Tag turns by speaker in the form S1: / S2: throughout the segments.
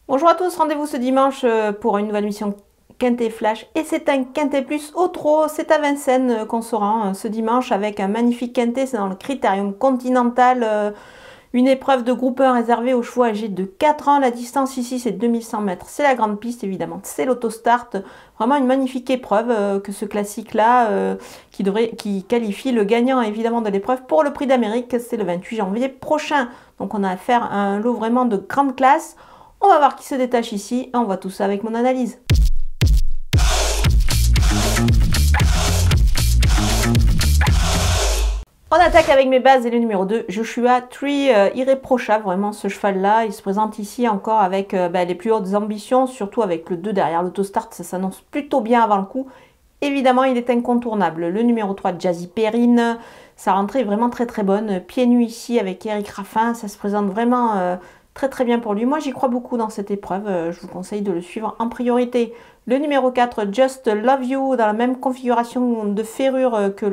S1: Bonjour à tous, rendez-vous ce dimanche pour une nouvelle mission Quintet Flash. Et c'est un Quintet Plus au trot, c'est à Vincennes qu'on se rend ce dimanche avec un magnifique Quintet, c'est dans le Critérium Continental. Une épreuve de groupe 1 réservée aux chevaux âgés de 4 ans. La distance ici c'est 2100 mètres, c'est la grande piste évidemment, c'est l'autostart. Vraiment une magnifique épreuve que ce classique-là qui qualifie le gagnant évidemment de l'épreuve pour le Prix d'Amérique. C'est le 28 janvier prochain. Donc on a affaire à un lot vraiment de grande classe. On va voir qui se détache ici et on voit tout ça avec mon analyse. On attaque avec mes bases et le numéro 2, Joshua Tree, irréprochable vraiment ce cheval-là. Il se présente ici encore avec les plus hautes ambitions, surtout avec le 2 derrière l'autostart, ça s'annonce plutôt bien avant le coup. Évidemment, il est incontournable. Le numéro 3, Jazzy Perrine, sa rentrée est vraiment très bonne. Pieds nus ici avec Eric Raffin, ça se présente vraiment très bien pour lui. Moi, j'y crois beaucoup dans cette épreuve. Je vous conseille de le suivre en priorité. Le numéro 4, Just Love You, dans la même configuration de ferrure que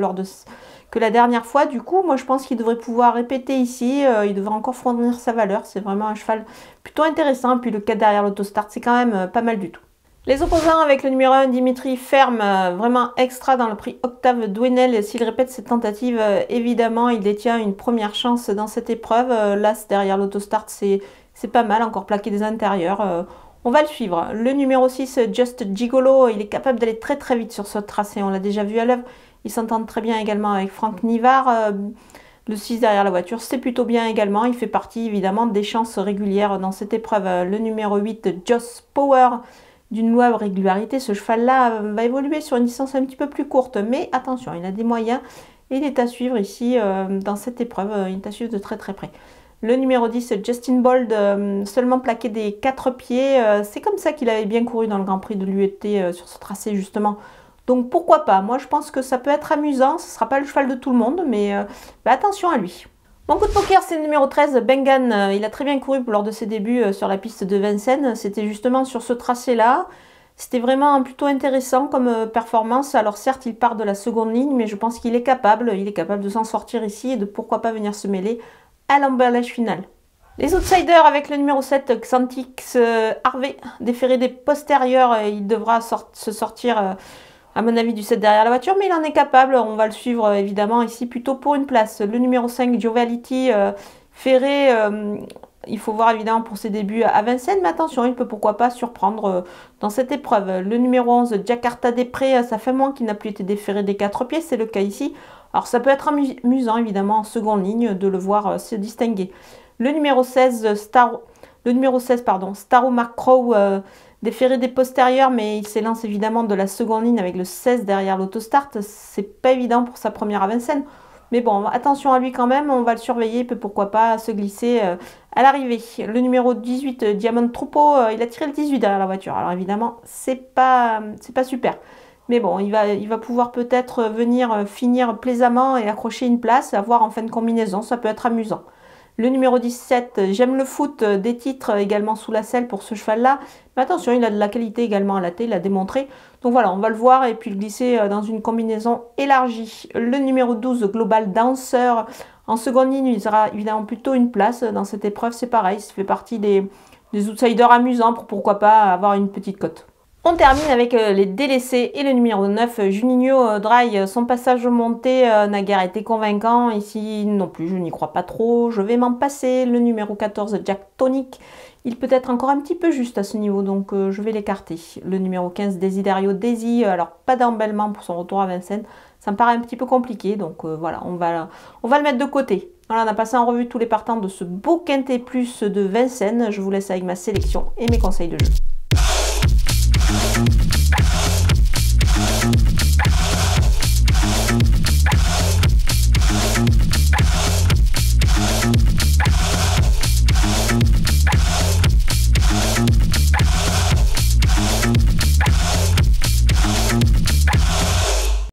S1: la dernière fois. Du coup, moi, je pense qu'il devrait pouvoir répéter ici. Il devrait encore fournir sa valeur. C'est vraiment un cheval plutôt intéressant. Puis le 4 derrière l'autostart, c'est quand même pas mal du tout. Les opposants avec le numéro 1, Dimitri Ferme, vraiment extra dans le prix Octave Douenel. S'il répète cette tentative, évidemment, il détient une première chance dans cette épreuve. Là, derrière l'autostart, c'est pas mal, encore plaqué des intérieurs. On va le suivre. Le numéro 6, Just Gigolo, il est capable d'aller très vite sur ce tracé. On l'a déjà vu à l'œuvre. Il s'entend très bien également avec Franck Nivard. Le 6 derrière la voiture, c'est plutôt bien également. Il fait partie évidemment des chances régulières dans cette épreuve. Le numéro 8, Joss Power, d'une louable régularité. Ce cheval-là va évoluer sur une distance un petit peu plus courte. Mais attention, il a des moyens. Et il est à suivre ici dans cette épreuve. Il est à suivre de très près. Le numéro 10, Justin Bold, seulement plaqué des 4 pieds. C'est comme ça qu'il avait bien couru dans le Grand Prix de l'UET sur ce tracé justement. Donc pourquoi pas? Moi je pense que ça peut être amusant. Ce ne sera pas le cheval de tout le monde, mais attention à lui. Mon coup de poker, c'est le numéro 13, Bengan. Il a très bien couru lors de ses débuts sur la piste de Vincennes. C'était justement sur ce tracé-là. C'était vraiment plutôt intéressant comme performance. Alors certes, il part de la seconde ligne, mais je pense qu'il est capable. Il est capable de s'en sortir ici et de pourquoi pas venir se mêler à l'emballage final. Les outsiders avec le numéro 7, Xantix Harvey, déféré des postérieurs. Il devra se sortir à mon avis du 7 derrière la voiture, mais il en est capable. On va le suivre évidemment ici plutôt pour une place. Le numéro 5, Joviality, ferré. Il faut voir évidemment pour ses débuts à Vincennes, mais attention, il peut pourquoi pas surprendre dans cette épreuve. Le numéro 11, Jakarta Després, ça fait moins qu'il n'a plus été déféré des 4 pieds, c'est le cas ici. Alors ça peut être amusant évidemment en seconde ligne de le voir se distinguer. Le numéro 16, Staro Mark Crow, déféré des postérieurs, mais il s'élance évidemment de la seconde ligne avec le 16 derrière l'autostart. C'est pas évident pour sa première à Vincennes. Mais bon, attention à lui quand même, on va le surveiller, il peut pourquoi pas se glisser à l'arrivée. Le numéro 18, Diamond Troupeau, il a tiré le 18 derrière la voiture. Alors évidemment, c'est pas super. Mais bon, il va pouvoir peut-être venir finir plaisamment et accrocher une place, avoir en fin de combinaison, ça peut être amusant. Le numéro 17, J'aime le foot, des titres également sous la selle pour ce cheval-là. Mais attention, il a de la qualité également à la tête, il l'a démontré. Donc voilà, on va le voir et puis le glisser dans une combinaison élargie. Le numéro 12, Global Dancer. En seconde ligne, il sera évidemment plutôt une place dans cette épreuve. C'est pareil, ça fait partie des outsiders amusants pour pourquoi pas avoir une petite cote. On termine avec les délaissés et le numéro 9, Juninho Dry. Son passage monté n'a guère été convaincant. Ici non plus, je n'y crois pas trop. Je vais m'en passer. Le numéro 14, Jack Tonic. Il peut être encore un petit peu juste à ce niveau, donc je vais l'écarter. Le numéro 15, Desiderio Desi. Alors, pas d'embellement pour son retour à Vincennes. Ça me paraît un petit peu compliqué, donc voilà, on va le mettre de côté. Voilà, on a passé en revue tous les partants de ce beau Quintet Plus de Vincennes. Je vous laisse avec ma sélection et mes conseils de jeu.